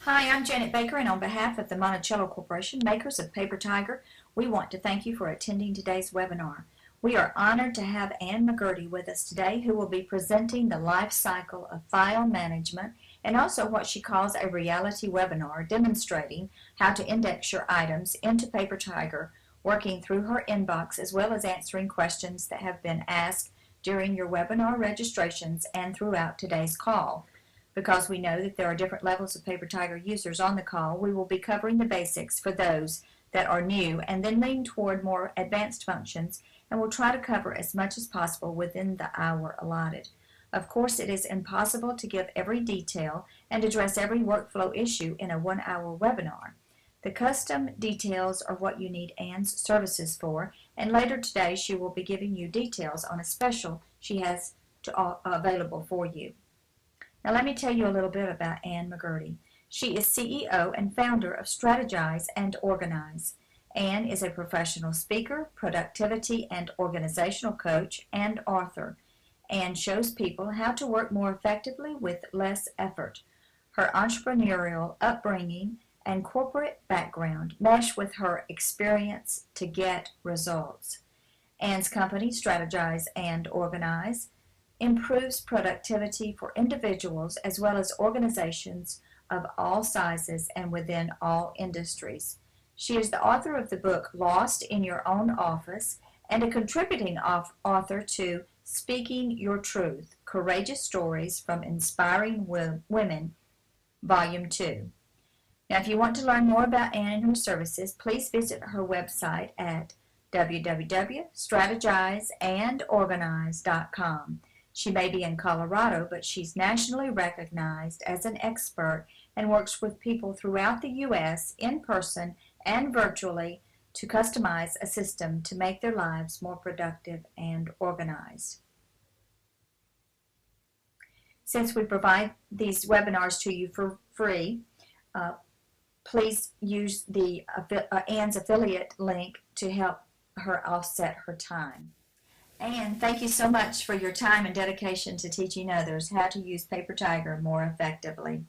Hi, I'm Janet Baker, and on behalf of the Monticello Corporation, makers of Paper Tiger, we want to thank you for attending today's webinar. We are honored to have Ann McGurty with us today, who will be presenting the life cycle of file management and also what she calls a reality webinar demonstrating how to index your items into Paper Tiger, working through her inbox as well as answering questions that have been asked during your webinar registrations and throughout today's call. Because we know that there are different levels of Paper Tiger users on the call, we will be covering the basics for those that are new and then lean toward more advanced functions, and we'll try to cover as much as possible within the hour allotted. Of course, it is impossible to give every detail and address every workflow issue in a 1-hour webinar. The custom details are what you need Ann's services for, and later today she will be giving you details on a special she has available for you. Now let me tell you a little bit about Ann McGurty. She is CEO and founder of Strategize and Organize. Ann is a professional speaker, productivity and organizational coach, and author. Ann shows people how to work more effectively with less effort. Her entrepreneurial upbringing and corporate background mesh with her experience to get results. Ann's company, Strategize and Organize, improves productivity for individuals as well as organizations of all sizes and within all industries. She is the author of the book Lost in Your Own Office and a contributing author to Speaking Your Truth, Courageous Stories from Inspiring Women, Volume 2. Now, if you want to learn more about Ann and her services, please visit her website at www.strategizeandorganize.com. She may be in Colorado, but she's nationally recognized as an expert and works with people throughout the U.S. in person and virtually to customize a system to make their lives more productive and organized. Since we provide these webinars to you for free, please use the Ann's affiliate link to help her offset her time. Ann, thank you so much for your time and dedication to teaching others how to use Paper Tiger more effectively.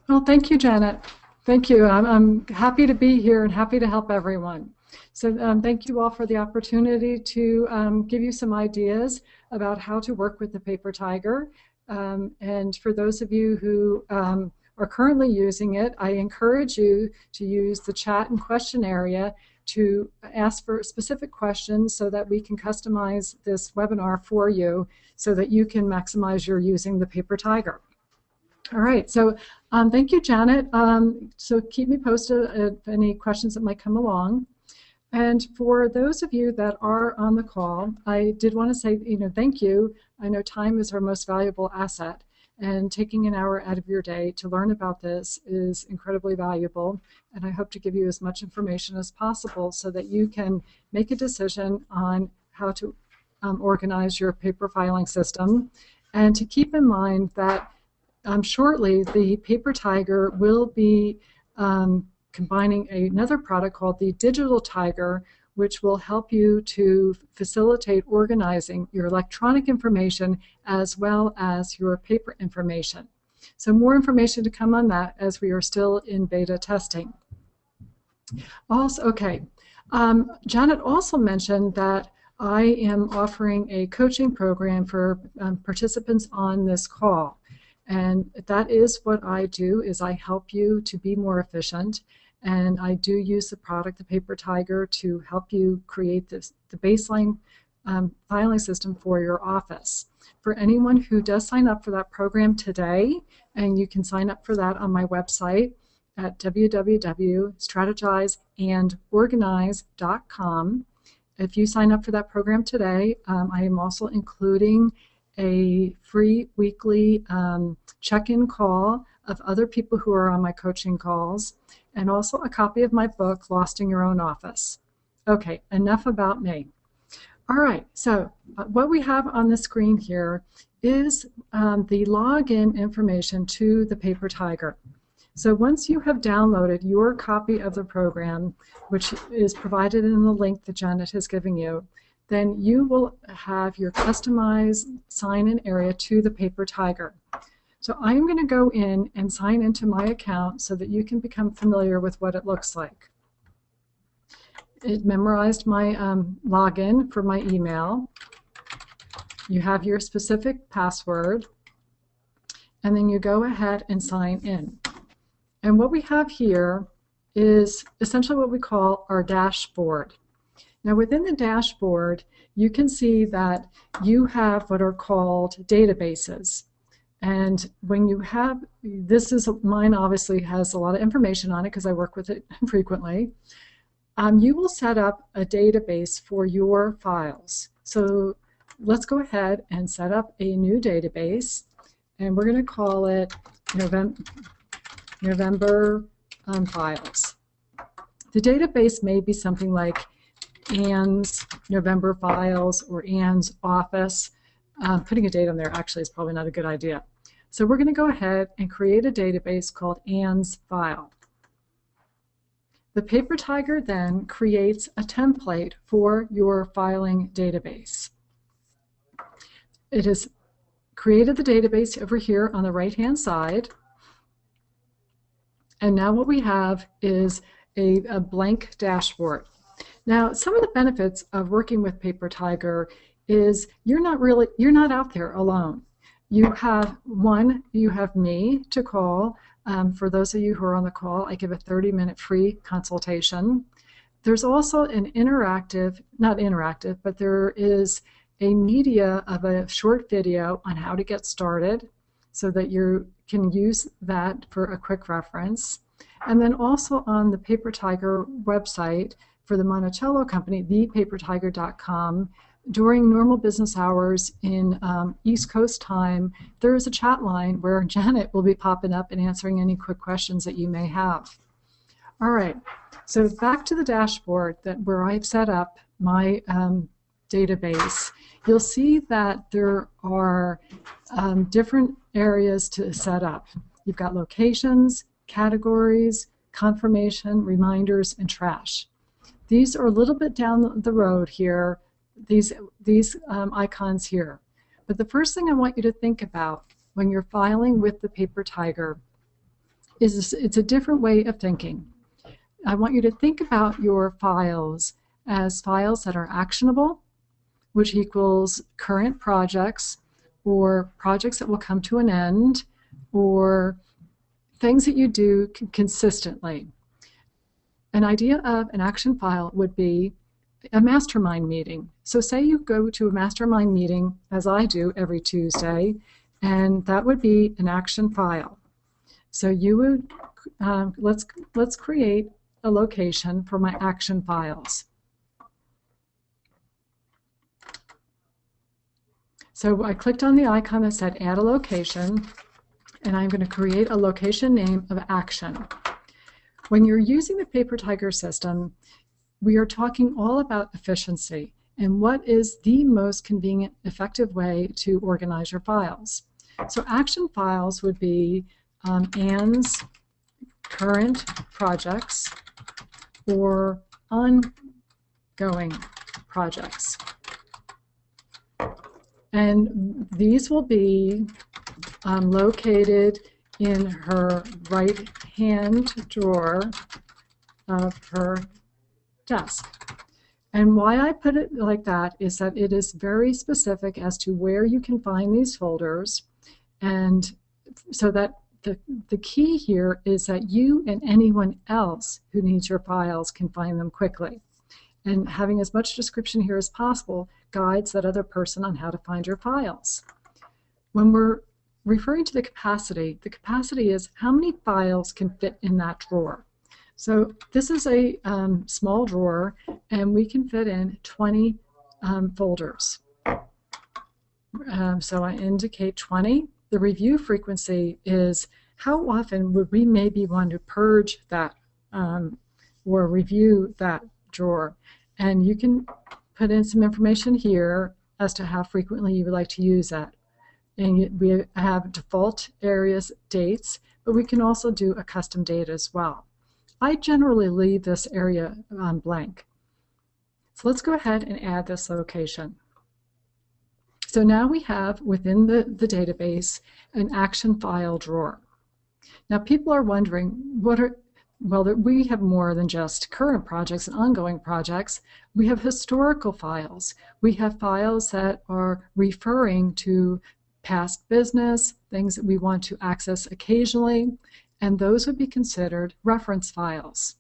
Well, thank you, Janet. Thank you. I'm happy to be here and happy to help everyone. So thank you all for the opportunity to give you some ideas about how to work with the Paper Tiger. And for those of you who are currently using it, I encourage you to use the chat and question area to ask for specific questions so that we can customize this webinar for you so that you can maximize your using the Paper Tiger. All right, so thank you, Janet. So keep me posted if any questions that might come along. And for those of you that are on the call, I did want to say, thank you. I know time is our most valuable asset, and taking an hour out of your day to learn about this is incredibly valuable. And I hope to give you as much information as possible so that you can make a decision on how to organize your paper filing system. And to keep in mind that shortly the Paper Tiger will be combining another product called the Digital Tiger, which will help you to facilitate organizing your electronic information as well as your paper information. So more information to come on that as we are still in beta testing. Also, okay, Janet also mentioned that I am offering a coaching program for participants on this call. And that is what I do, is I help you to be more efficient. And I do use the product, the Paper Tiger, to help you create the baseline filing system for your office. For anyone who does sign up for that program today, and you can sign up for that on my website at www.strategizeandorganize.com. If you sign up for that program today, I am also including a free weekly check-in call of other people who are on my coaching calls, and also a copy of my book, Lost in Your Own Office. Okay, enough about me. All right, so what we have on the screen here is the login information to the Paper Tiger. So once you have downloaded your copy of the program, which is provided in the link that Janet has given you, then you will have your customized sign-in area to the Paper Tiger. So I'm going to go in and sign into my account so that you can become familiar with what it looks like. It memorized my login for my email. You have your specific password, and then you go ahead and sign in. And what we have here is essentially what we call our dashboard. Now within the dashboard, you can see that you have what are called databases. And when you have, mine obviously has a lot of information on it because I work with it frequently. You will set up a database for your files. So let's go ahead and set up a new database, and we're going to call it November files. The database may be something like Ann's November files or Ann's office. Putting a date on there actually is probably not a good idea. So we're going to go ahead and create a database called Ann's file. The Paper Tiger then creates a template for your filing database. It has created the database over here on the right-hand side. And now what we have is a blank dashboard. Now, some of the benefits of working with Paper Tiger is you're not out there alone. You have me to call. For those of you who are on the call, I give a 30-minute free consultation. There's also an not interactive, but there is a media of a short video on how to get started so that you can use that for a quick reference. And then also on the Paper Tiger website for the Monticello company, thepapertiger.com, during normal business hours in East Coast time, there is a chat line where Janet will be popping up and answering any quick questions that you may have. All right, so back to the dashboard where I've set up my database. You'll see that there are different areas to set up. You've got locations, categories, confirmation, reminders, and trash. These are a little bit down the road here, these icons here. But the first thing I want you to think about when you're filing with the Paper Tiger is it's a different way of thinking. I want you to think about your files as files that are actionable, which equals current projects or projects that will come to an end or things that you do consistently. An idea of an action file would be a mastermind meeting. So say you go to a mastermind meeting, as I do every Tuesday, and that would be an action file. So you would, let's create a location for my action files. So I clicked on the icon that said add a location, and I'm going to create a location name of action. When you're using the Paper Tiger system, we are talking all about efficiency and what is the most convenient, effective way to organize your files. So action files would be Ann's current projects or ongoing projects. And these will be located in her right-hand drawer of her desk. And why I put it like that is that it is very specific as to where you can find these folders, and so that the key here is that you and anyone else who needs your files can find them quickly. And having as much description here as possible guides that other person on how to find your files. When we're referring to the capacity is how many files can fit in that drawer. So this is a small drawer, and we can fit in 20 folders. So I indicate 20. The review frequency is how often would we maybe want to purge that or review that drawer. And you can put in some information here as to how frequently you would like to use that. And we have default areas, dates, but we can also do a custom date as well. I generally leave this area blank. So let's go ahead and add this location. So now we have within the database an action file drawer. Now people are wondering, we have more than just current projects and ongoing projects. We have historical files. We have files that are referring to past business, things that we want to access occasionally, and those would be considered reference files.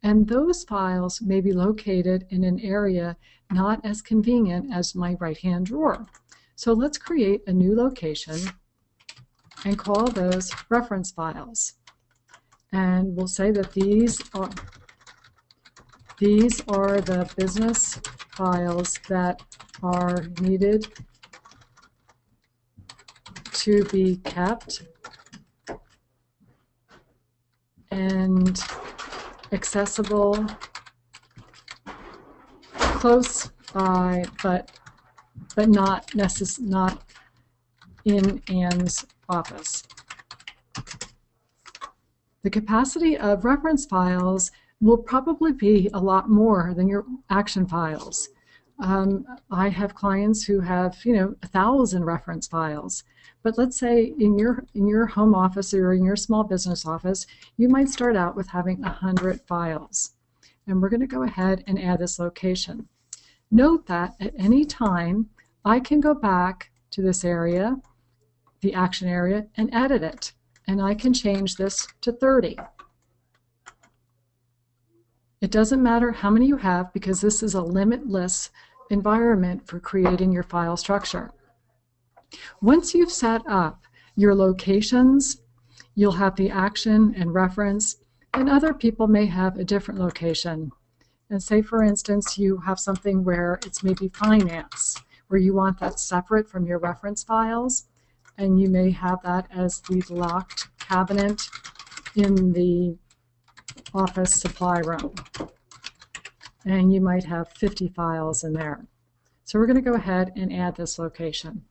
And those files may be located in an area not as convenient as my right-hand drawer. So let's create a new location and call those reference files. And we'll say that these are the business files that are needed to be kept and accessible close by, but not in Anne's office. The capacity of reference files will probably be a lot more than your action files. I have clients who have 1,000 reference files, but let's say in your home office or in your small business office, you might start out with having 100 files. And we're going to go ahead and add this location. Note that at any time I can go back to this area, the action area, and edit it. And I can change this to 30. It doesn't matter how many you have because this is a limitless environment for creating your file structure. Once you've set up your locations, you'll have the action and reference, and other people may have a different location. And say, for instance, you have something where it's maybe finance, where you want that separate from your reference files, and you may have that as the locked cabinet in the office supply room. And you might have 50 files in there. So we're going to go ahead and add this location.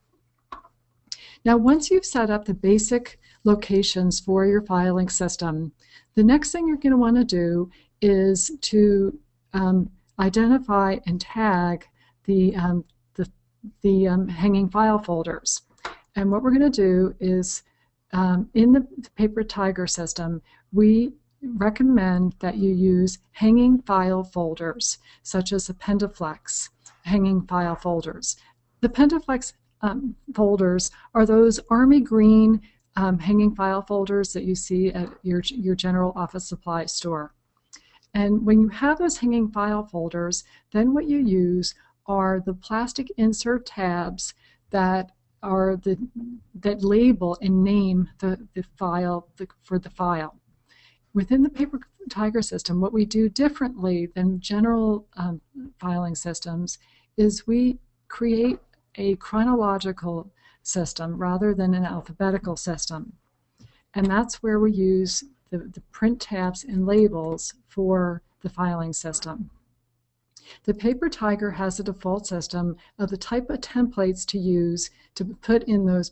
Now, once you've set up the basic locations for your filing system, the next thing you're going to want to do is to identify and tag the hanging file folders. And what we're going to do is, in the Paper Tiger system, we recommend that you use hanging file folders, such as the Pendaflex hanging file folders. The Pendaflex folders are those army green hanging file folders that you see at your general office supply store. And when you have those hanging file folders, then what you use are the plastic insert tabs that label and name the file for the file. Within the Paper Tiger system, what we do differently than general filing systems is we create a chronological system rather than an alphabetical system. And that's where we use the print tabs and labels for the filing system. The Paper Tiger has a default system of the type of templates to use to put in those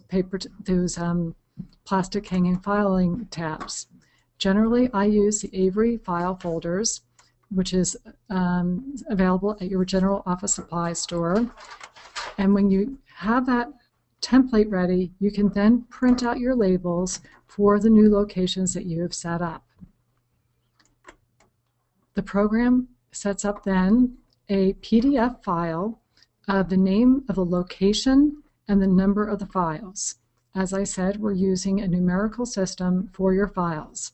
plastic hanging filing tabs. Generally, I use the Avery file folders, which is available at your general office supply store. And when you have that template ready, you can then print out your labels for the new locations that you have set up. The program sets up then a PDF file of the name of the location and the number of the files. As I said, we're using a numerical system for your files.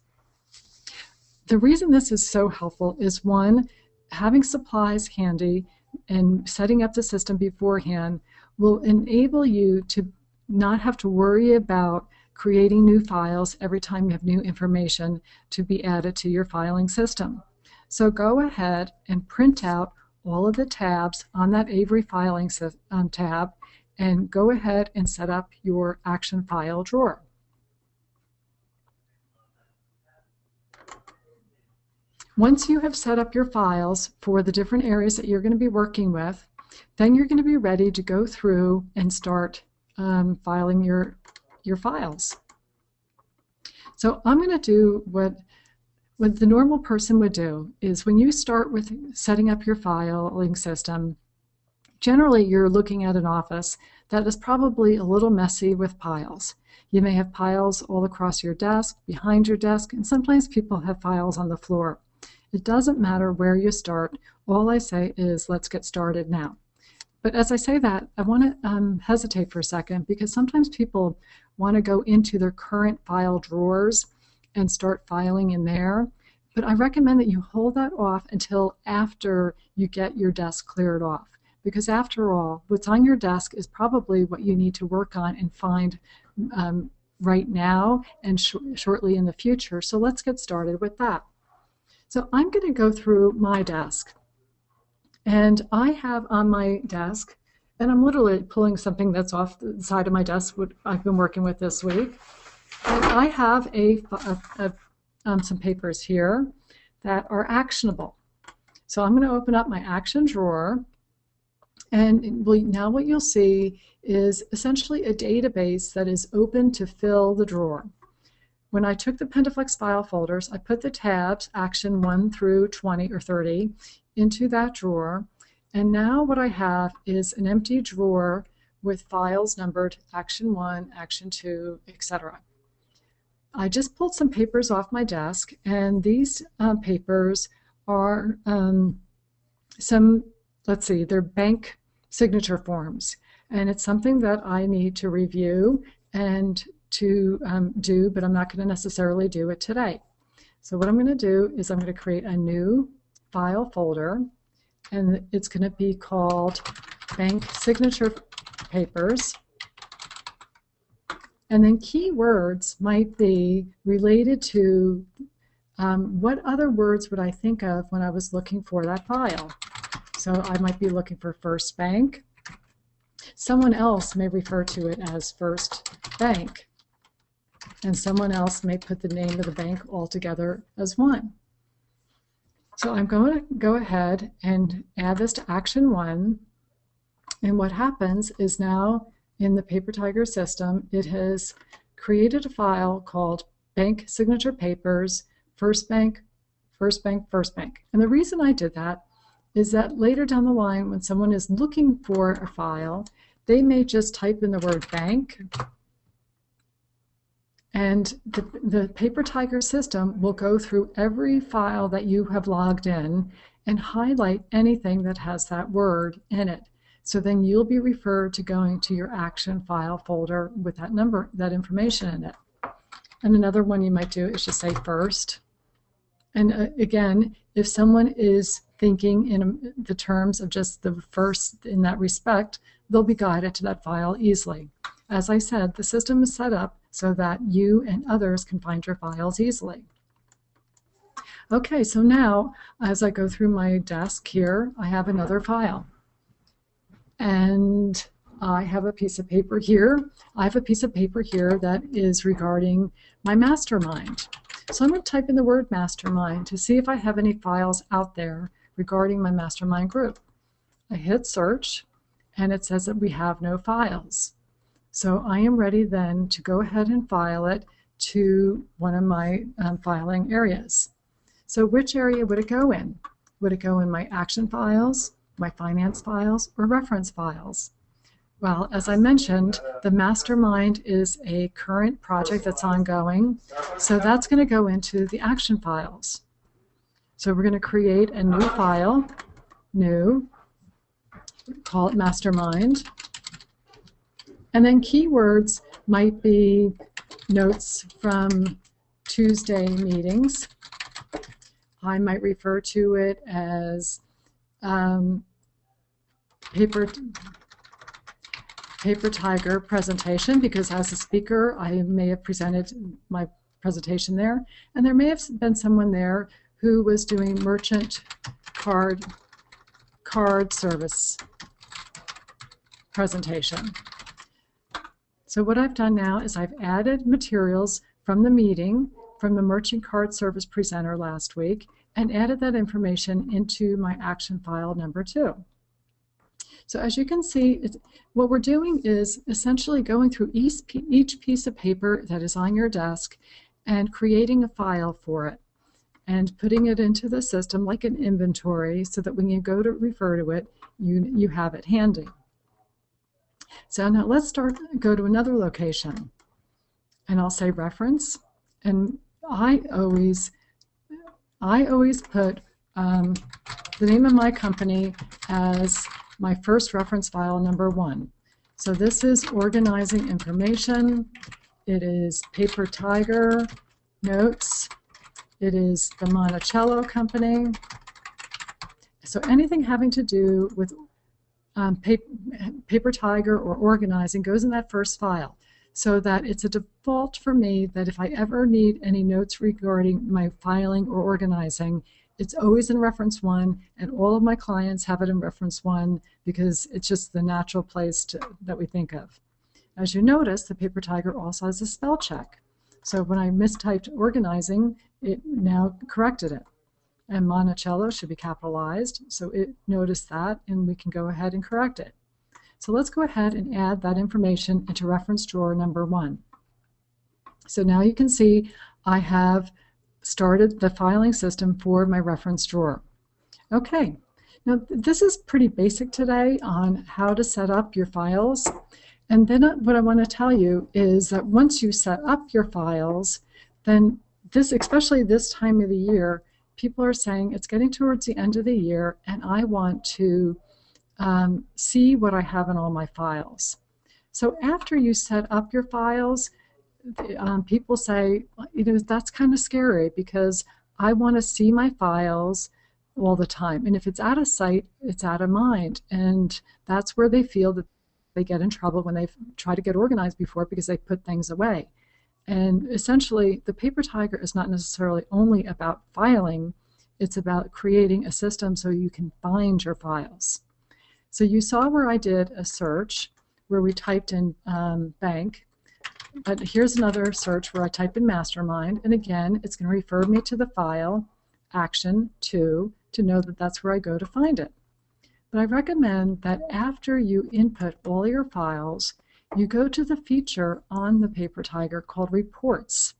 The reason this is so helpful is, one, having supplies handy and setting up the system beforehand will enable you to not have to worry about creating new files every time you have new information to be added to your filing system. So go ahead and print out all of the tabs on that Avery filing tab and go ahead and set up your action file drawer. Once you have set up your files for the different areas that you're going to be working with, then you're going to be ready to go through and start filing your files. So I'm going to do what the normal person would do is when you start with setting up your filing system, Generally, you're looking at an office that is probably a little messy with piles. You may have piles all across your desk, behind your desk, and sometimes people have files on the floor. It doesn't matter where you start. All I say is, let's get started now. But as I say that, I want to hesitate for a second, because sometimes people want to go into their current file drawers and start filing in there. But I recommend that you hold that off until after you get your desk cleared off. Because after all, what's on your desk is probably what you need to work on and find right now and shortly in the future. So let's get started with that. So I'm going to go through my desk. And I have on my desk, and I'm literally pulling something that's off the side of my desk, what I've been working with this week. And I have some papers here that are actionable. So I'm going to open up my action drawer. And now what you'll see is essentially a database that is open to fill the drawer. When I took the Pentaflex file folders, I put the tabs, Action 1 through 20 or 30, into that drawer. And now what I have is an empty drawer with files numbered Action 1, Action 2, etc. I just pulled some papers off my desk, and these papers are they're bank signature forms, and it's something that I need to review and to do, but I'm not going to necessarily do it today. So what I'm going to do is I'm going to create a new file folder, and it's going to be called Bank Signature Papers. And then keywords might be related to what other words would I think of when I was looking for that file. So I might be looking for First Bank. Someone else may refer to it as First Bank. And someone else may put the name of the bank all together as one. So I'm going to go ahead and add this to Action 1. And what happens is now in the PaperTiger system, it has created a file called Bank Signature Papers, First Bank, First Bank, First Bank. And the reason I did that is that later down the line, when someone is looking for a file, they may just type in the word bank, and the PaperTiger system will go through every file that you have logged in and highlight anything that has that word in it. So then you'll be referred to going to your action file folder with that number, that information in it. And another one you might do is just say first. And again, if someone is thinking in the terms of just the first in that respect, they'll be guided to that file easily. As I said, the system is set up so that you and others can find your files easily. Okay, so now as I go through my desk here, I have another file. And I have a piece of paper here. I have a piece of paper here that is regarding my mastermind. So I'm going to type in the word mastermind to see if I have any files out there regarding my mastermind group. I hit search, and it says that we have no files. So I am ready then to go ahead and file it to one of my filing areas. So which area would it go in? Would it go in my action files, my finance files, or reference files? Well, as I mentioned, the mastermind is a current project that's ongoing, so that's going to go into the action files. So we're going to create a new file, new, call it mastermind, and then keywords might be notes from Tuesday meetings. I might refer to it as PaperTiger presentation, because as a speaker I may have presented my presentation there, and there may have been someone there who was doing merchant card service presentation. So what I've done now is I've added materials from the meeting, from the merchant card service presenter last week, and added that information into my action file number 2. So as you can see, what we're doing is essentially going through each piece of paper that is on your desk and creating a file for it. and putting it into the system like an inventory so that when you go to refer to it, you have it handy. So now let's go to another location, and I'll say reference, and I always put the name of my company as my first reference file number 1. So this is organizing information. It is Paper Tiger notes. It is the Monticello company. So anything having to do with Paper Tiger or organizing goes in that first file, so that it's a default for me that if I ever need any notes regarding my filing or organizing, it's always in reference 1, and all of my clients have it in reference 1 because it's just the natural place that we think of. As you notice, the Paper Tiger also has a spell check. So when I mistyped organizing, it now corrected it. And Monticello should be capitalized, so it noticed that, and we can go ahead and correct it. So let's go ahead and add that information into reference drawer number 1. So now you can see I have started the filing system for my reference drawer. Okay, now this is pretty basic today on how to set up your files. And then what I want to tell you is that once you set up your files, then especially this time of the year, people are saying it's getting towards the end of the year and I want to see what I have in all my files. So after you set up your files, people say, that's kind of scary because I want to see my files all the time. And if it's out of sight, it's out of mind. And that's where they feel that they get in trouble when they try to get organized before because they put things away. And essentially, the Paper Tiger is not necessarily only about filing, it's about creating a system so you can find your files. So you saw where I did a search where we typed in bank. But here's another search where I type in mastermind, and again, it's going to refer me to the file, action 2, to know that that's where I go to find it. But I recommend that after you input all your files, you go to the feature on the Paper Tiger called Reports.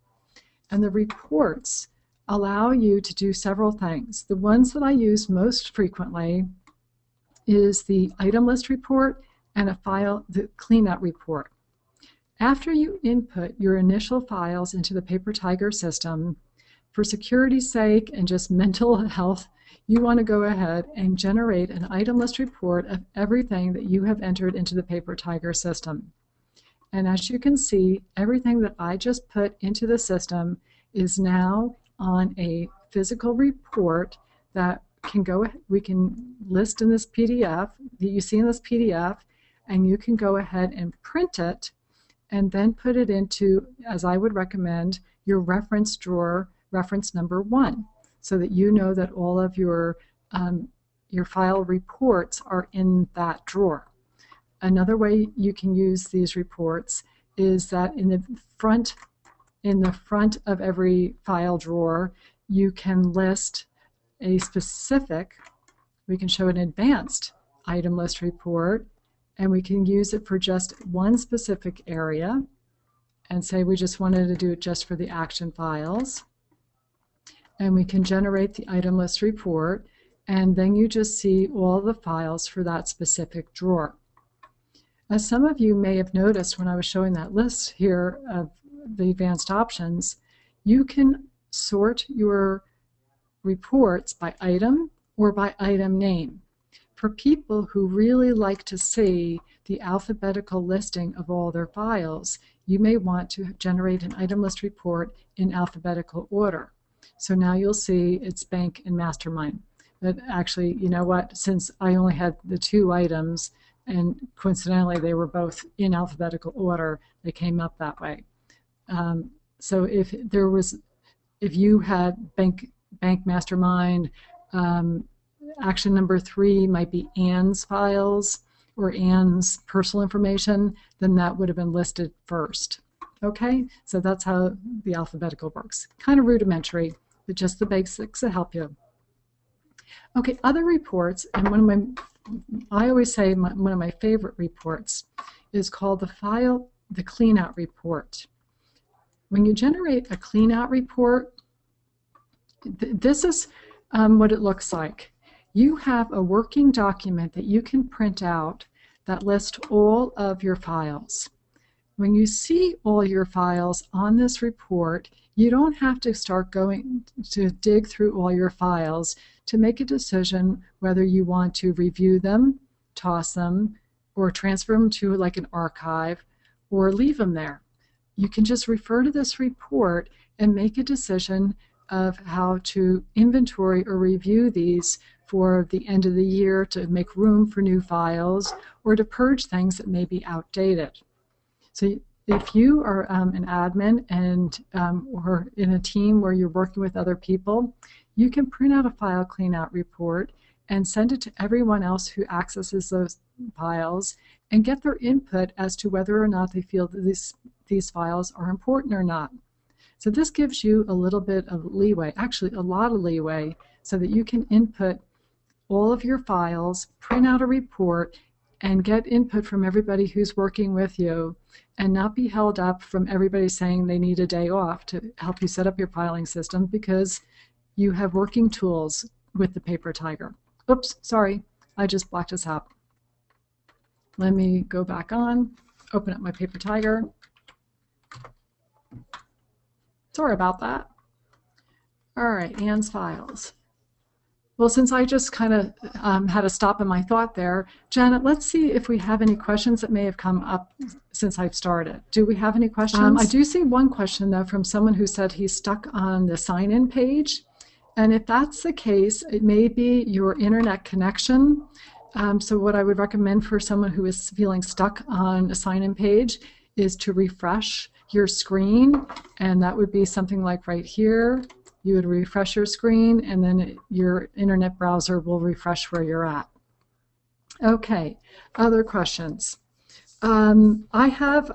And the reports allow you to do several things. The ones that I use most frequently is the item list report and the cleanout report. After you input your initial files into the Paper Tiger system, for security's sake and just mental health, you want to go ahead and generate an item list report of everything that you have entered into the Paper Tiger system. And as you can see, everything that I just put into the system is now on a physical report that we can list in this PDF that you see in this PDF, and you can go ahead and print it and then put it into, as I would recommend, your reference drawer, reference number 1, so that you know that all of your file reports are in that drawer. Another way you can use these reports is that in the front of every file drawer, you can list a specific, we can show an advanced item list report, and we can use it for just one specific area and say we just wanted to do it just for the action files. And we can generate the item list report, and then you just see all the files for that specific drawer. As some of you may have noticed when I was showing that list here of the advanced options, you can sort your reports by item or by item name. For people who really like to see the alphabetical listing of all their files, you may want to generate an item list report in alphabetical order. So now you'll see it's bank and mastermind. But actually, you know what, since I only had the 2 items, and coincidentally they were both in alphabetical order, they came up that way. So if you had bank mastermind, action number 3 might be Anne's files or Anne's personal information, then that would have been listed first. Okay, so that's how the alphabetical works. Kind of rudimentary, but just the basics that help you. Okay, other reports, and I always say one of my favorite reports is called the cleanout report. When you generate a cleanout report, this is what it looks like. You have a working document that you can print out that lists all of your files. When you see all your files on this report, you don't have to start going to dig through all your files to make a decision whether you want to review them, toss them, or transfer them to like an archive, or leave them there. You can just refer to this report and make a decision of how to inventory or review these for the end of the year to make room for new files or to purge things that may be outdated. So if you are an admin and or in a team where you're working with other people, you can print out a file cleanout report and send it to everyone else who accesses those files and get their input as to whether or not they feel that these files are important or not. So this gives you a little bit of leeway, actually a lot of leeway, so that you can input all of your files, print out a report, and get input from everybody who's working with you, and not be held up from everybody saying they need a day off to help you set up your filing system because you have working tools with the Paper Tiger. Oops, sorry, I just blacked this out. Let me go back on, open up my Paper Tiger. Sorry about that. All right, Anne's files. Well, since I just kind of had a stop in my thought there, Janet, let's see if we have any questions that may have come up since I've started. Do we have any questions? I do see one question, though, from someone who said he's stuck on the sign-in page. And if that's the case, it may be your internet connection. So what I would recommend for someone who is feeling stuck on a sign-in page is to refresh your screen, and that would be something like right here. You would refresh your screen, and then your internet browser will refresh where you're at. Okay, other questions. I have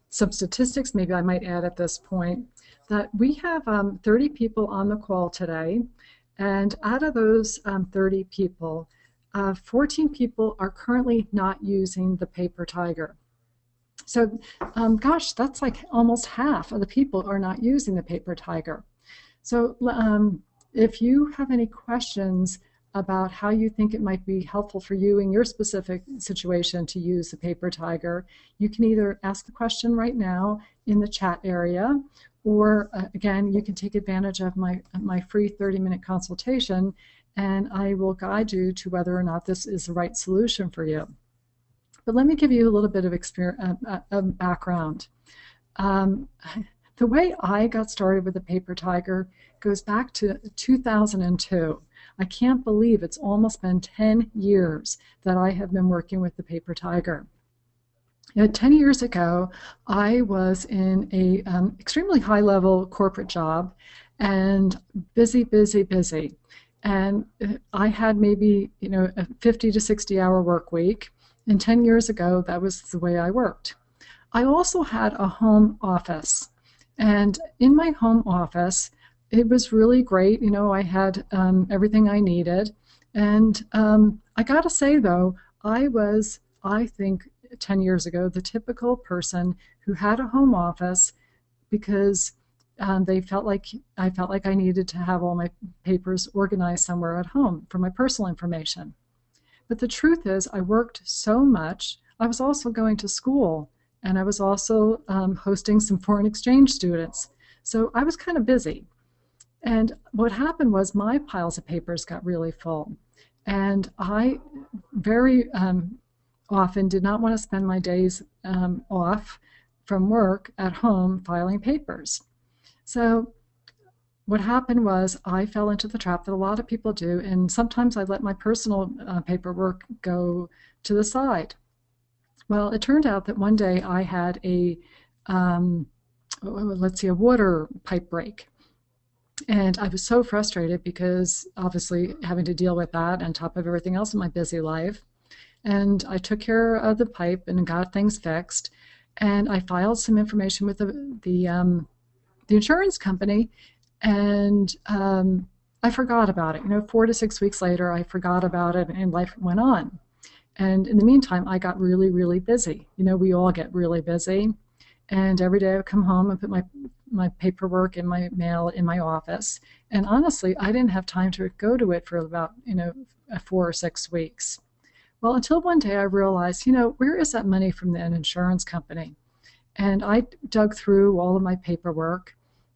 some statistics maybe I might add at this point, that we have 30 people on the call today, and out of those 30 people, 14 people are currently not using the Paper Tiger. So, gosh, that's like almost half of the people are not using the Paper Tiger. So if you have any questions about how you think it might be helpful for you in your specific situation to use the Paper Tiger, you can either ask the question right now in the chat area, or again, you can take advantage of my free 30-minute consultation, and I will guide you to whether or not this is the right solution for you. But let me give you a little bit of background. The way I got started with the Paper Tiger goes back to 2002. I can't believe it's almost been 10 years that I have been working with the Paper Tiger. 10 years ago, I was in a extremely high-level corporate job and busy. And I had maybe a 50 to 60-hour work week. And 10 years ago, that was the way I worked. I also had a home office. And in my home office, it was really great. I had everything I needed. And I got to say, though, I was, I think, 10 years ago, the typical person who had a home office because I felt like I needed to have all my papers organized somewhere at home for my personal information. But the truth is, I worked so much. I was also going to school, and I was also hosting some foreign exchange students. So I was kind of busy. And what happened was my piles of papers got really full. And I very often did not want to spend my days off from work at home filing papers. So what happened was I fell into the trap that a lot of people do, and sometimes I let my personal paperwork go to the side. Well, it turned out that one day I had a water pipe break. And I was so frustrated because obviously having to deal with that on top of everything else in my busy life. And I took care of the pipe and got things fixed. And I filed some information with the insurance company, and I forgot about it. 4 to 6 weeks later, I forgot about it, and life went on. And in the meantime, I got really busy. We all get really busy. And every day I would come home and put my my paperwork and my mail in my office. And honestly, I didn't have time to go to it for about 4 or 6 weeks. Well, until one day I realized, where is that money from the insurance company? And I dug through all of my paperwork,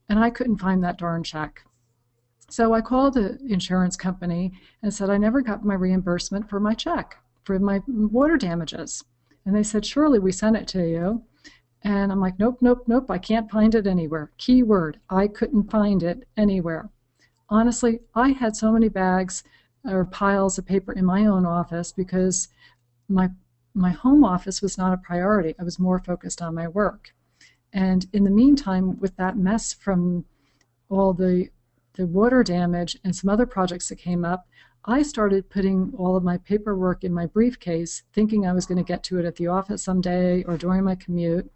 and I couldn't find that darn check. So I called the insurance company and said I never got my reimbursement for my check for my water damages. And they said, surely we sent it to you. And I'm like, nope, nope, nope, I can't find it anywhere. Keyword, I couldn't find it anywhere. Honestly, I had so many bags or piles of paper in my own office because my home office was not a priority. I was more focused on my work. And in the meantime, with that mess from all the water damage and some other projects that came up, I started putting all of my paperwork in my briefcase, thinking I was going to get to it at the office someday or during my commute.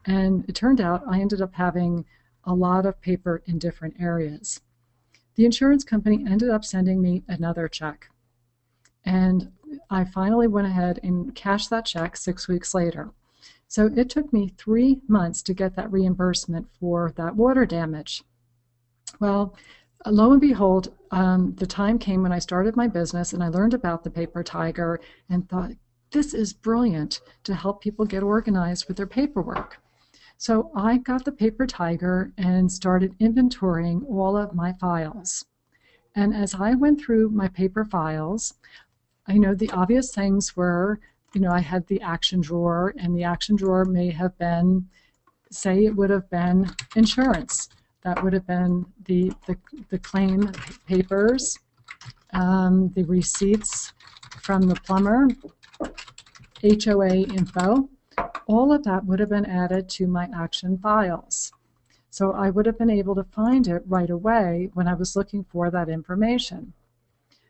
And it turned out I ended up having a lot of paper in different areas. The insurance company ended up sending me another check. And I finally went ahead and cashed that check 6 weeks later. So it took me 3 months to get that reimbursement for that water damage. Well, lo and behold, the time came when I started my business and I learned about the paper tiger and thought, this is brilliant to help people get organized with their paperwork. So I got the paper tiger and started inventorying all of my files. And as I went through my paper files, the obvious things were, I had the action drawer, and the action drawer may have been, say it would have been insurance. That would have been the claim papers, the receipts from the plumber, HOA info. All of that would have been added to my action files. So I would have been able to find it right away when I was looking for that information.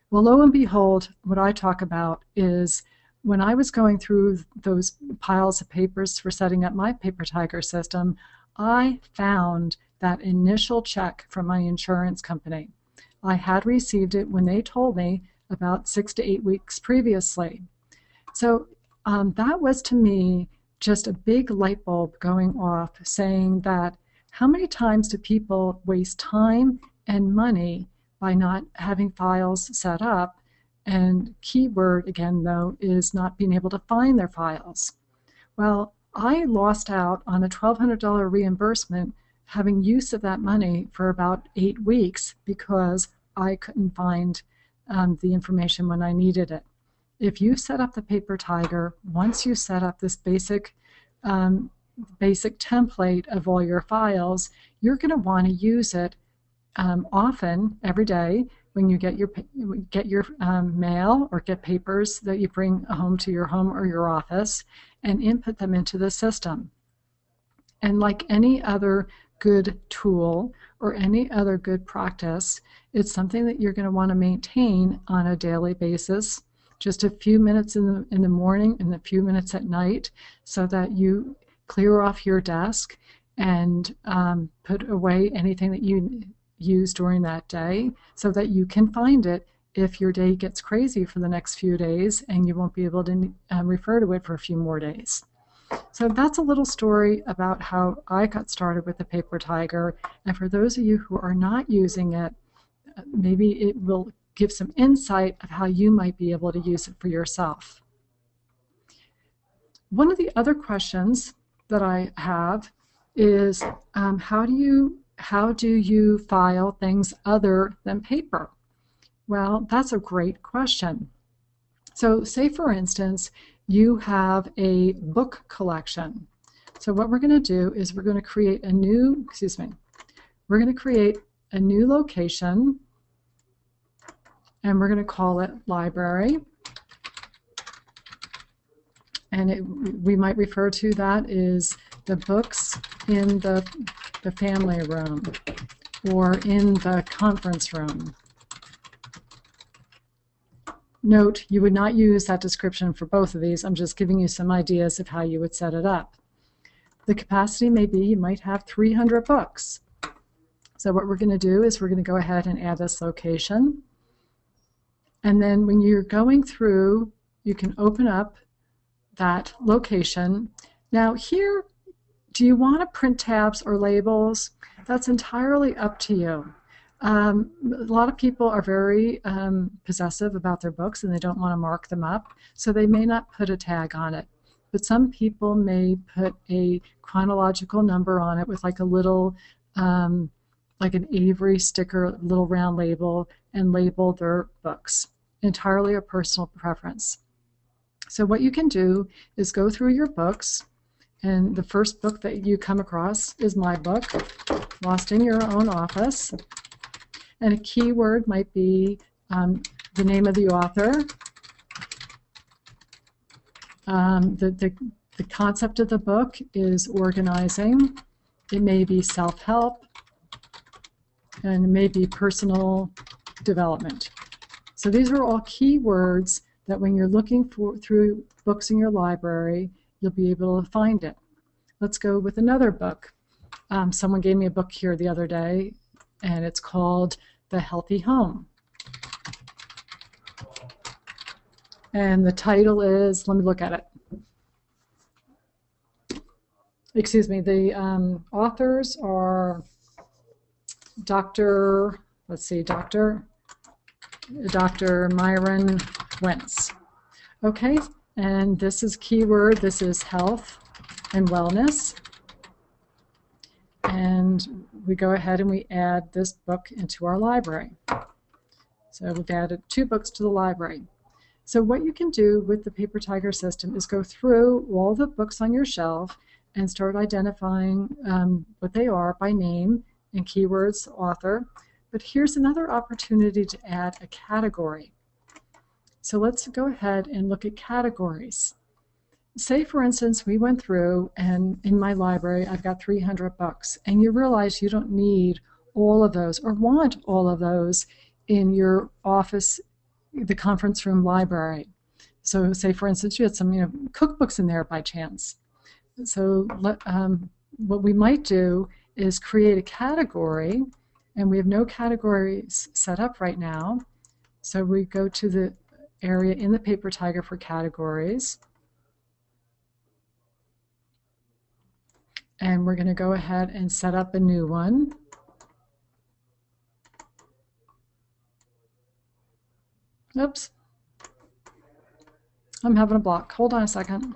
Well, lo and behold, what I talk about is when I was going through those piles of papers for setting up my paper tiger system, I found that initial check from my insurance company. I had received it when they told me about 6 to 8 weeks previously. So that was to me just a big light bulb going off saying that how many times do people waste time and money by not having files set up? And keyword again though is not being able to find their files. Well, I lost out on a $1,200 reimbursement having use of that money for about 8 weeks because I couldn't find the information when I needed it. If you set up the paper tiger, once you set up this basic template of all your files, you're going to want to use it often, every day, when you get your mail or get papers that you bring home to your home or your office, and input them into the system. And like any other good tool or any other good practice, it's something that you're going to want to maintain on a daily basis, just a few minutes in the morning and a few minutes at night, so that you clear off your desk and put away anything that you use during that day so that you can find it if your day gets crazy for the next few days and you won't be able to refer to it for a few more days. So that's a little story about how I got started with the paper tiger. And for those of you who are not using it, maybe it will give some insight of how you might be able to use it for yourself. One of the other questions that I have is how do you file things other than paper? Well, that's a great question. So say, for instance, you have a book collection. So what we're going to do is we're going to create a new, location, and we're going to call it library. And we might refer to that as the books in the family room or in the conference room. Note, you would not use that description for both of these. I'm just giving you some ideas of how you would set it up. The capacity may be you might have 300 books. So what we're going to do is we're going to go ahead and add this location. And then when you're going through, you can open up that location. Now here, Do you want to print tabs or labels? That's entirely up to you. A lot of people are very possessive about their books and they don't want to mark them up, so they may not put a tag on it. But some people may put a chronological number on it with like a little, like an Avery sticker, little round label, and label their books. Entirely a personal preference. So what you can do is go through your books, and the first book that you come across is my book, Lost in Your Own Office. And a keyword might be the name of the author, the concept of the book is organizing. It may be self-help, and it may be personal development. So these are all keywords that when you're looking through books in your library, you'll be able to find it. Let's go with another book. Someone gave me a book here the other day, and it's called The Healthy Home. And the title is, let me look at it. Excuse me, the authors are Dr. Myron Wentz. Okay, and this is keyword, this is health and wellness. And we go ahead and we add this book into our library. So we've added 2 books to the library. So what you can do with the Paper Tiger system is go through all the books on your shelf and start identifying what they are by name and keywords, author. But here's another opportunity to add a category. So let's go ahead and look at categories. Say, for instance, we went through, and in my library, I've got 300 books, and you realize you don't need all of those or want all of those in your office, the conference room library. So say, for instance, you had some cookbooks in there by chance. So what we might do is create a category, and we have no categories set up right now. So we go to the area in the Paper Tiger for categories. And we're going to go ahead and set up a new one. Oops. I'm having a block. Hold on a second.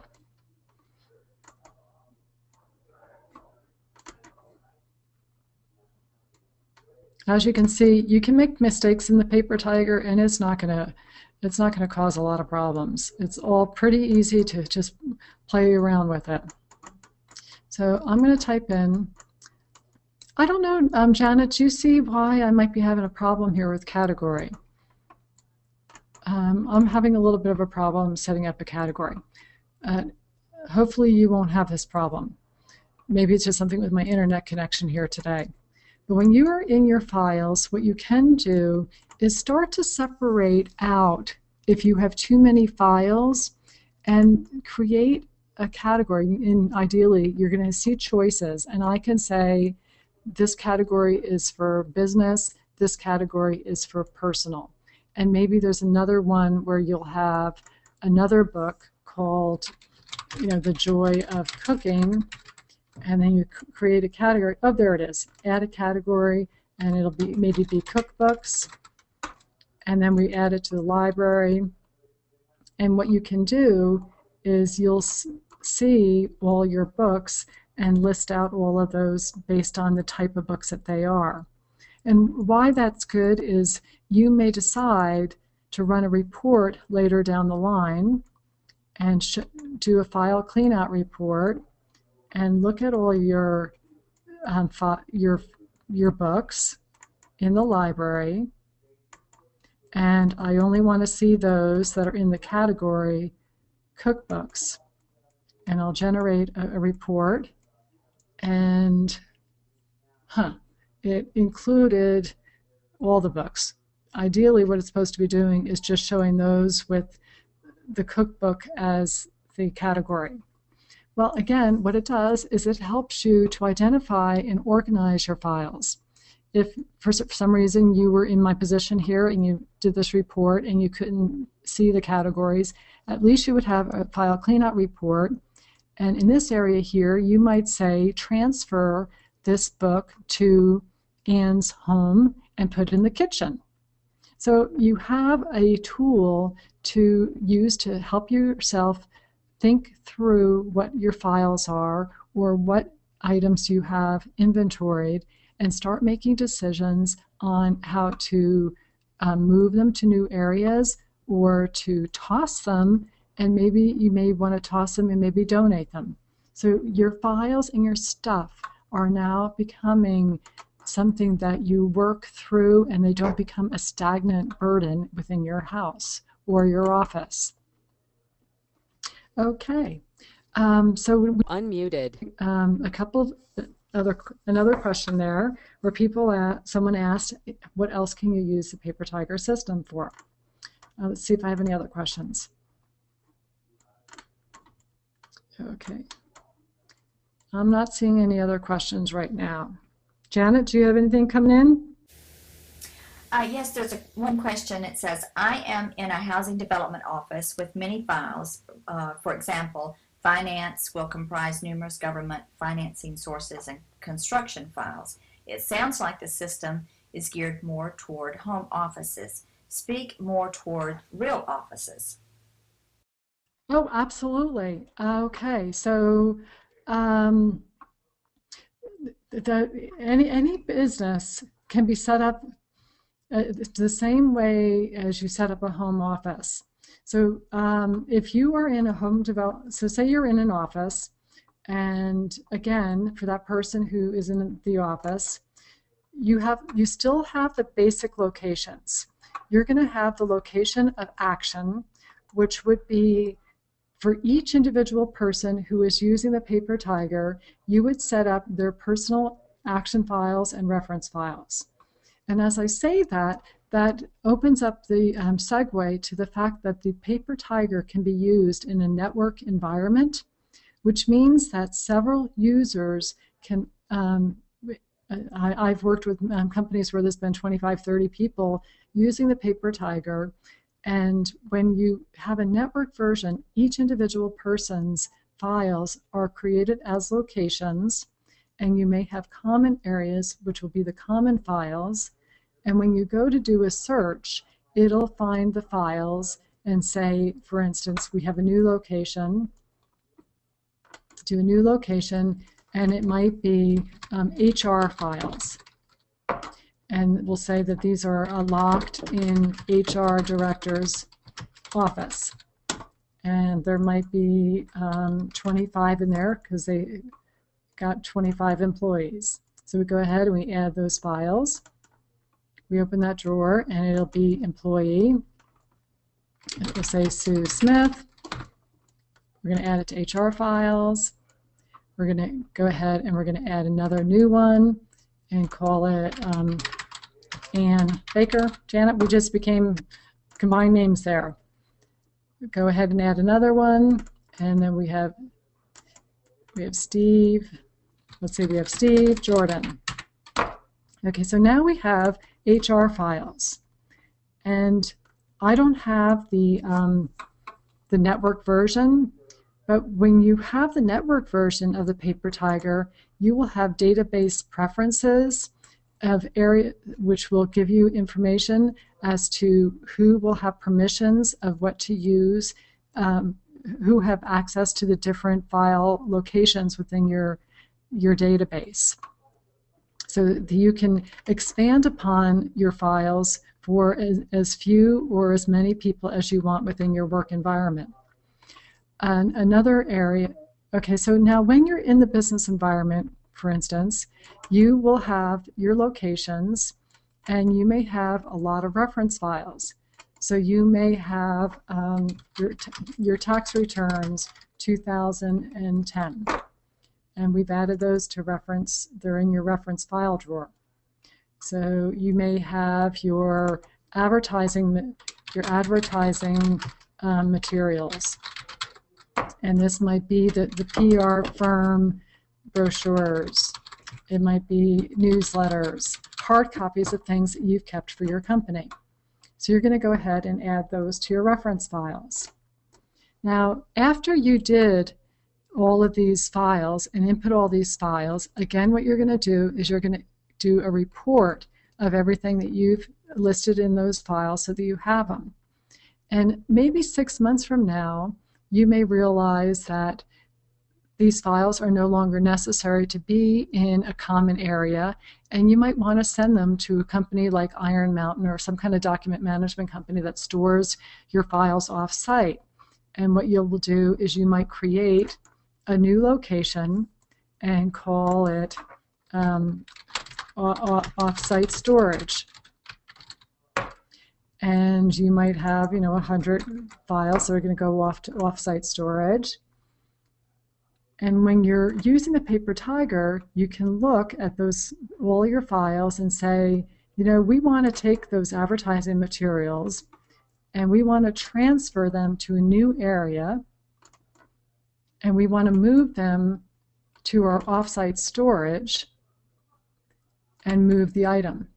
As you can see, you can make mistakes in the Paper Tiger, and it's not going to cause a lot of problems. It's all pretty easy to just play around with it. So I'm going to type in, I don't know, Janet, do you see why I might be having a problem here with category? I'm having a little bit of a problem setting up a category. Hopefully you won't have this problem. Maybe it's just something with my internet connection here today. But when you are in your files, what you can do is start to separate out if you have too many files and create a category. And ideally, you're going to see choices, and I can say this category is for business, this category is for personal. And maybe there's another one where you'll have another book called, The Joy of Cooking, and then you create a category. Oh, there it is. Add a category, and it'll be maybe cookbooks, and then we add it to the library. And what you can do is you'll see all your books and list out all of those based on the type of books that they are. And why that's good is you may decide to run a report later down the line and do a file cleanout report and look at all your books in the library, and I only want to see those that are in the category cookbooks. And I'll generate a report, and it included all the books. Ideally, what it's supposed to be doing is just showing those with the cookbook as the category. Well, again, what it does is it helps you to identify and organize your files. If for some reason you were in my position here and you did this report and you couldn't see the categories, at least you would have a file cleanout report, And in this area here, you might say, transfer this book to Anne's home and put it in the kitchen. So you have a tool to use to help yourself think through what your files are or what items you have inventoried and start making decisions on how to move them to new areas or to toss them, and maybe you may want to toss them and maybe donate them. So your files and your stuff are now becoming something that you work through, and they don't become a stagnant burden within your house or your office. Okay, so Unmuted. a couple of another question there where someone asked, what else can you use the Paper Tiger system for? Let's see if I have any other questions. Okay, I'm not seeing any other questions right now. Janet, do you have anything coming in? Yes, there's one question. It says, I am in a housing development office with many files. For example, finance will comprise numerous government financing sources and construction files. It sounds like the system is geared more toward home offices. Speak more toward real offices. Oh, absolutely. Okay, so any business can be set up the same way as you set up a home office. So if you are in a so say you're in an office, and again, for that person who is in the office, you still have the basic locations. You're going to have the location of action, which would be for each individual person who is using the Paper Tiger, you would set up their personal action files and reference files. And as I say that, that opens up the segue to the fact that the Paper Tiger can be used in a network environment, which means that several users can, I've worked with companies where there's been 25, 30 people using the Paper Tiger, and when you have a network version, each individual person's files are created as locations, and you may have common areas, which will be the common files. And when you go to do a search, it'll find the files and say, for instance, we have a new location, do a new location, and it might be HR files. And we'll say that these are locked in HR director's office. And there might be 25 in there because they got 25 employees. So we go ahead and we add those files. We open that drawer and it'll be employee. It will say Sue Smith. We're going to add it to HR files. We're going to go ahead and we're going to add another new one and call it Ann Baker. Janet, we just became combined names there. Go ahead and add another one, and then we have Steve. Let's see, we have Steve Jordan. Okay, so now we have HR files, and I don't have the network version, but when you have the network version of the Paper Tiger, you will have database preferences of area, which will give you information as to who will have permissions of what to use, who have access to the different file locations within your database. So that you can expand upon your files for as few or as many people as you want within your work environment. And another area, okay, so now when you're in the business environment, for instance, you will have your locations and you may have a lot of reference files. So you may have your tax returns 2010, and we've added those to reference, they're in your reference file drawer. So you may have your advertising materials, and this might be the PR firm brochures. It might be newsletters, hard copies of things that you've kept for your company. So you're going to go ahead and add those to your reference files. Now, after you did all of these files and input all these files, again, what you're going to do is you're going to do a report of everything that you've listed in those files so that you have them. And maybe 6 months from now, you may realize that these files are no longer necessary to be in a common area, and you might want to send them to a company like Iron Mountain or some kind of document management company that stores your files off-site. And what you'll do is you might create a new location and call it off-site storage. And you might have, 100 files that are going to go off to off-site storage. And when you're using the Paper Tiger, you can look at all your files and say, we want to take those advertising materials and we want to transfer them to a new area, and we want to move them to our off-site storage and move the item.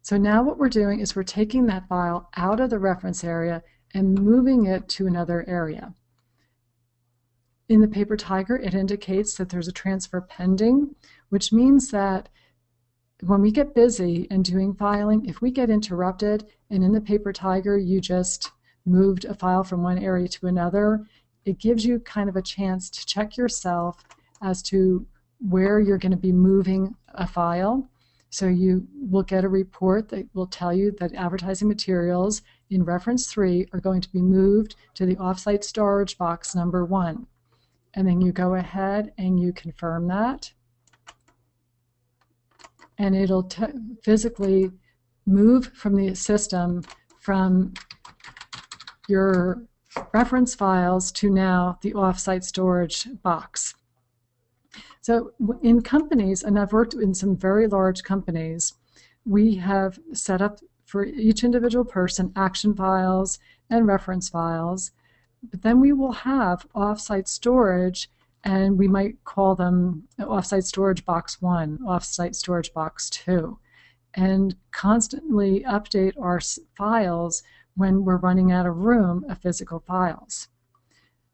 So now what we're doing is we're taking that file out of the reference area and moving it to another area. In the Paper Tiger, it indicates that there's a transfer pending, which means that when we get busy and doing filing, if we get interrupted and in the Paper Tiger you just moved a file from one area to another, it gives you kind of a chance to check yourself as to where you're going to be moving a file. So you will get a report that will tell you that advertising materials in reference 3 are going to be moved to the offsite storage box number 1. And then you go ahead and you confirm that. And it'll physically move from the system from your reference files to now the offsite storage box. So in companies, and I've worked in some very large companies, we have set up for each individual person action files and reference files, but then we will have offsite storage, and we might call them offsite storage box 1, offsite storage box 2, and constantly update our files when we're running out of room of physical files.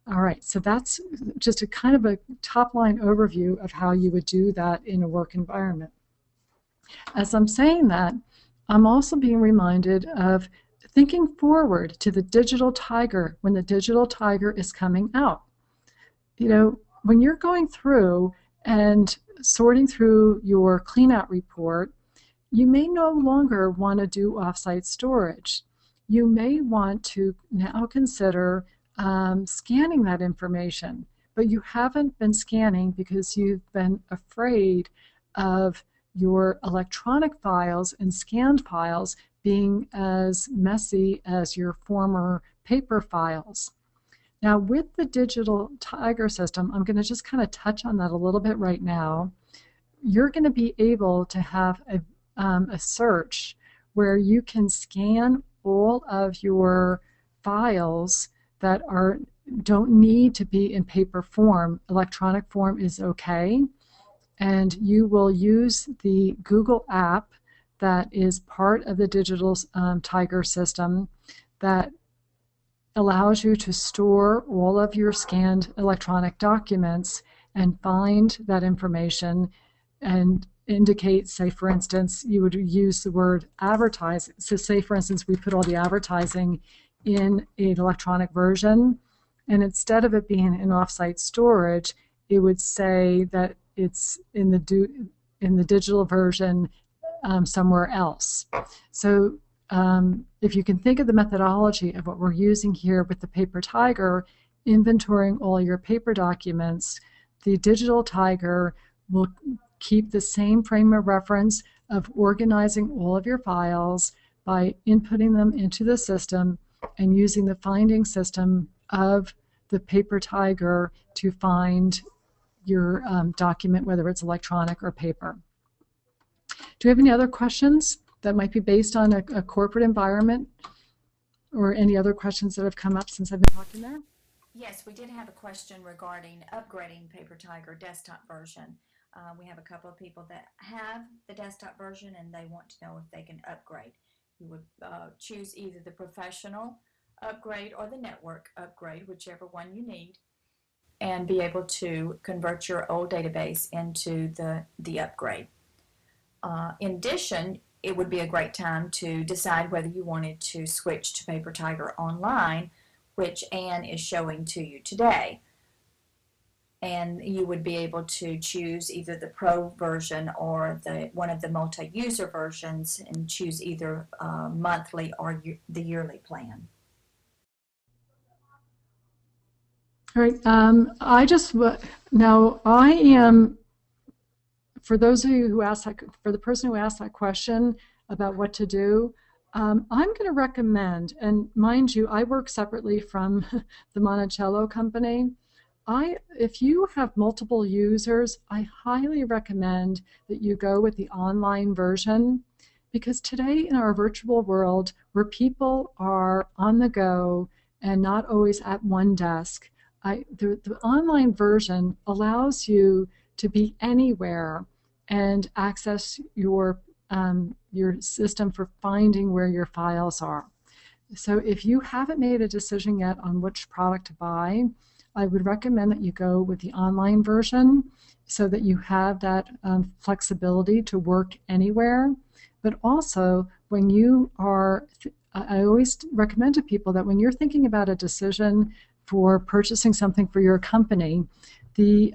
All right, so that's just a kind of a top-line overview of how you would do that in a work environment. As I'm saying that, I'm also being reminded of thinking forward to the Digital Tiger when the Digital Tiger is coming out. When you're going through and sorting through your cleanout report, you may no longer want to do offsite storage. You may want to now consider scanning that information, but you haven't been scanning because you've been afraid of your electronic files and scanned files being as messy as your former paper files. Now with the Digital Tiger system, I'm going to just kind of touch on that a little bit right now. You're going to be able to have a search where you can scan all of your files that don't need to be in paper form. Electronic form is okay. And you will use the Google app that is part of the Digital Tiger system that allows you to store all of your scanned electronic documents and find that information and indicate, say for instance, you would use the word advertise. So say for instance, we put all the advertising in an electronic version, and instead of it being in offsite storage, it would say that it's in the digital version somewhere else. So if you can think of the methodology of what we're using here with the Paper Tiger, inventorying all your paper documents, the Digital Tiger will keep the same frame of reference of organizing all of your files by inputting them into the system and using the finding system of the Paper Tiger to find your document, whether it's electronic or paper. Do you have any other questions that might be based on a corporate environment, or any other questions that have come up since I've been talking there? Yes, we did have a question regarding upgrading Paper Tiger desktop version. We have a couple of people that have the desktop version and they want to know if they can upgrade. You would choose either the professional upgrade or the network upgrade, whichever one you need. and be able to convert your old database into the upgrade. In addition, it would be a great time to decide whether you wanted to switch to Paper Tiger Online, which Anne is showing to you today. And you would be able to choose either the Pro version or one of the multi-user versions and choose either monthly or the yearly plan. All right. Now I am, for those of you who asked that, for the person who asked that question about what to do, I'm going to recommend, and mind you, I work separately from the Monticello company. If you have multiple users, I highly recommend that you go with the online version, because today in our virtual world where people are on the go and not always at one desk, the online version allows you to be anywhere and access your system for finding where your files are. So if you haven't made a decision yet on which product to buy, I would recommend that you go with the online version so that you have that flexibility to work anywhere. But also, when you are, I always recommend to people that when you're thinking about a decision for purchasing something for your company, you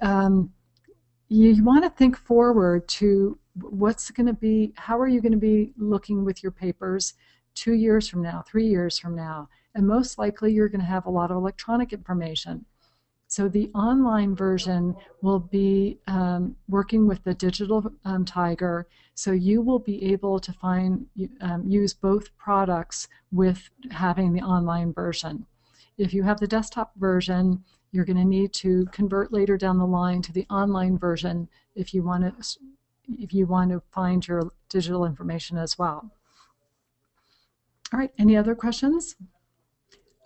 want to think forward to what's going to be, how are you going to be looking with your papers 2 years from now, 3 years from now, and most likely you're going to have a lot of electronic information. So the online version will be working with the digital Tiger, so you will be able to use both products with having the online version. If you have the desktop version, you're going to need to convert later down the line to the online version if you want to find your digital information as well. All right, any other questions?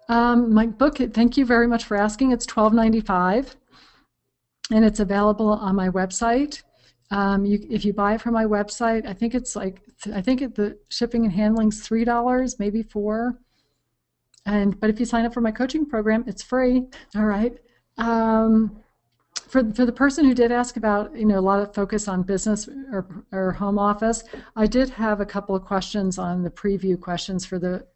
My book, thank you very much for asking. It's $12.95, and it's available on my website. If you buy it from my website, I think the shipping and handling is $3, maybe $4. But if you sign up for my coaching program, it's free. All right. For the person who did ask about, a lot of focus on business or home office, I did have a couple of questions on the preview questions for the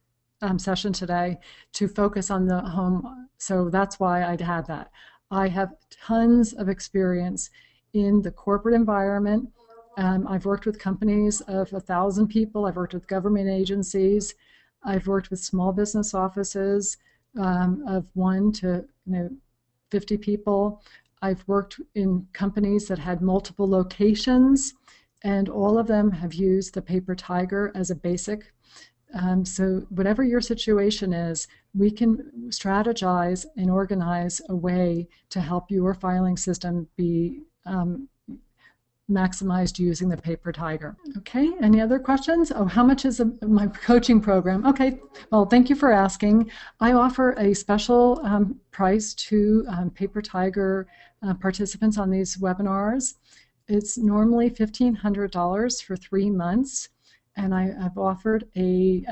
session today to focus on the home, so that's why I'd had that. I have tons of experience in the corporate environment. I've worked with companies of 1,000 people. I've worked with government agencies. I've worked with small business offices of 1 to 50 people. I've worked in companies that had multiple locations, and all of them have used the Paper Tiger as a basic. So whatever your situation is, we can strategize and organize a way to help your filing system be maximized using the Paper Tiger. Okay, any other questions? Oh, how much is my coaching program? Okay, well, thank you for asking. I offer a special price to Paper Tiger participants on these webinars. It's normally $1,500 for 3 months. And I've offered a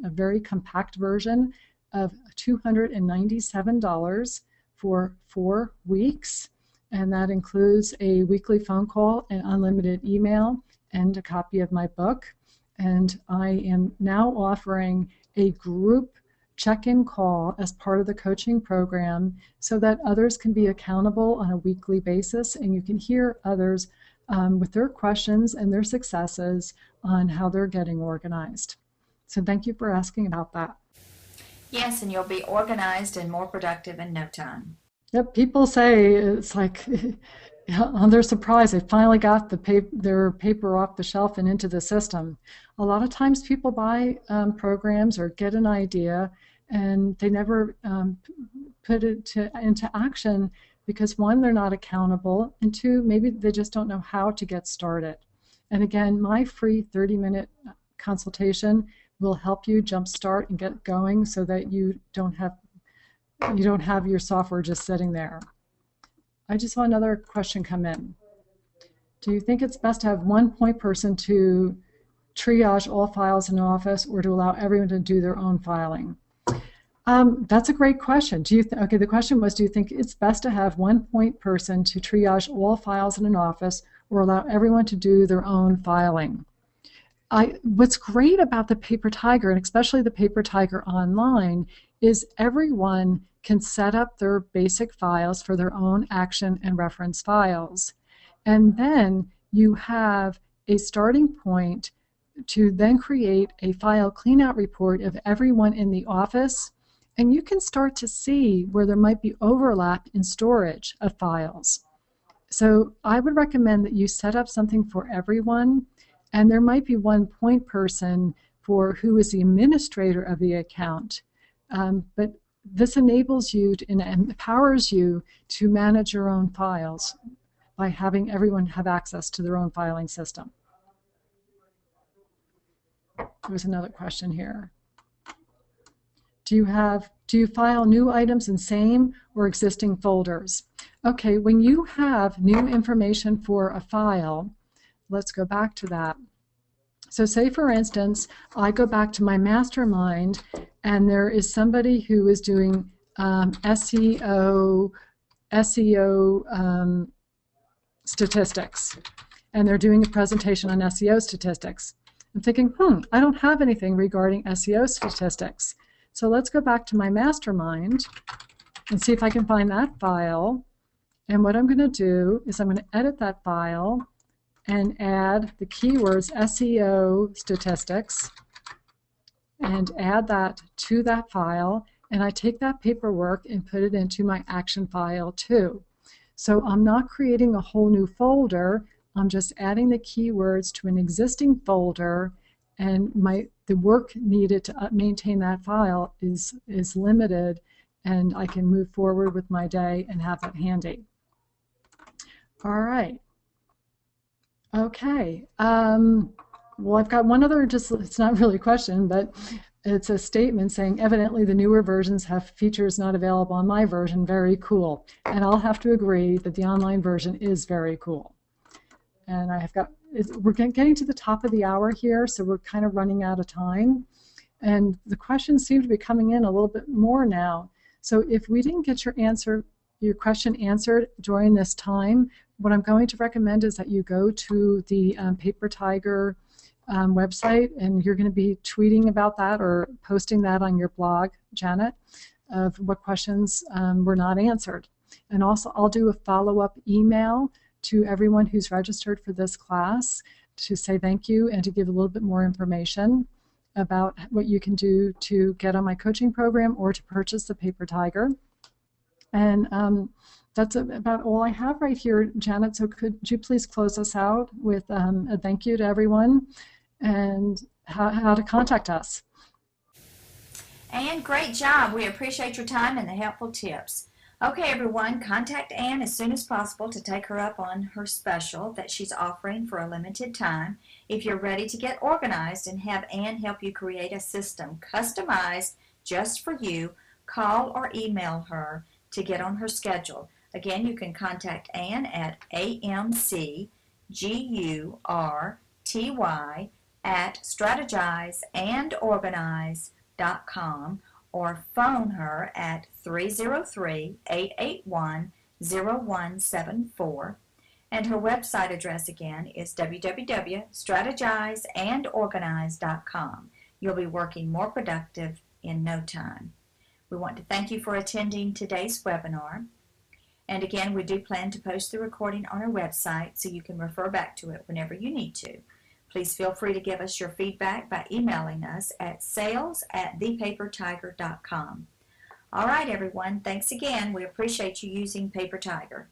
very compact version of $297 for 4 weeks. And that includes a weekly phone call and unlimited email and a copy of my book. And I am now offering a group check-in call as part of the coaching program so that others can be accountable on a weekly basis, and you can hear others with their questions and their successes on how they're getting organized. So thank you for asking about that. Yes, and you'll be organized and more productive in no time. Yep, people say it's like they're surprised they finally got their paper off the shelf and into the system. A lot of times people buy programs or get an idea and they never put it into action because 1, they're not accountable, and 2, maybe they just don't know how to get started. And again, my free 30-minute consultation will help you jumpstart and get going so that you don't have your software just sitting there. I just saw another question come in. Do you think it's best to have one point person to triage all files in an office or to allow everyone to do their own filing? That's a great question. Okay, the question was, do you think it's best to have one point person to triage all files in an office or allow everyone to do their own filing? What's great about the Paper Tiger, and especially the Paper Tiger Online, is everyone can set up their basic files for their own action and reference files. And then you have a starting point to then create a file cleanout report of everyone in the office, and you can start to see where there might be overlap in storage of files. So I would recommend that you set up something for everyone, and there might be one point person for who is the administrator of the account. But this enables you and empowers you to manage your own files by having everyone have access to their own filing system. There's another question here. Do you file new items in same or existing folders? Okay, when you have new information for a file, let's go back to that. So say, for instance, I go back to my mastermind, and there is somebody who is doing SEO statistics, and they're doing a presentation on SEO statistics. I'm thinking, I don't have anything regarding SEO statistics. So let's go back to my mastermind and see if I can find that file. And what I'm going to do is I'm going to edit that file and add the keywords SEO statistics and add that to that file. And I take that paperwork and put it into my action file too. So I'm not creating a whole new folder. I'm just adding the keywords to an existing folder, and the work needed to maintain that file is limited, and I can move forward with my day and have that handy. All right. Okay. Well, I've got one other, it's not really a question, but it's a statement saying, evidently the newer versions have features not available on my version. Very cool. And I'll have to agree that the online version is very cool. And we're getting to the top of the hour here, so we're kind of running out of time. And the questions seem to be coming in a little bit more now. So if we didn't get your question answered during this time, what I'm going to recommend is that you go to the Paper Tiger website, and you're going to be tweeting about that or posting that on your blog, Janet, of what questions were not answered. And also, I'll do a follow-up email to everyone who's registered for this class to say thank you and to give a little bit more information about what you can do to get on my coaching program or to purchase the Paper Tiger. And that's about all I have right here, Janet. So could you please close us out with a thank you to everyone and how to contact us? Anne, great job. We appreciate your time and the helpful tips. Okay, everyone, contact Anne as soon as possible to take her up on her special that she's offering for a limited time. If you're ready to get organized and have Anne help you create a system customized just for you, call or email her to get on her schedule. Again, you can contact Anne at amcgurty@strategizeandorganize.com or phone her at 303-881-0174. And her website address again is www.strategizeandorganize.com. You'll be working more productive in no time. We want to thank you for attending today's webinar. And again, we do plan to post the recording on our website so you can refer back to it whenever you need to. Please feel free to give us your feedback by emailing us at sales@thepapertiger.com. All right, everyone. Thanks again. We appreciate you using Paper Tiger.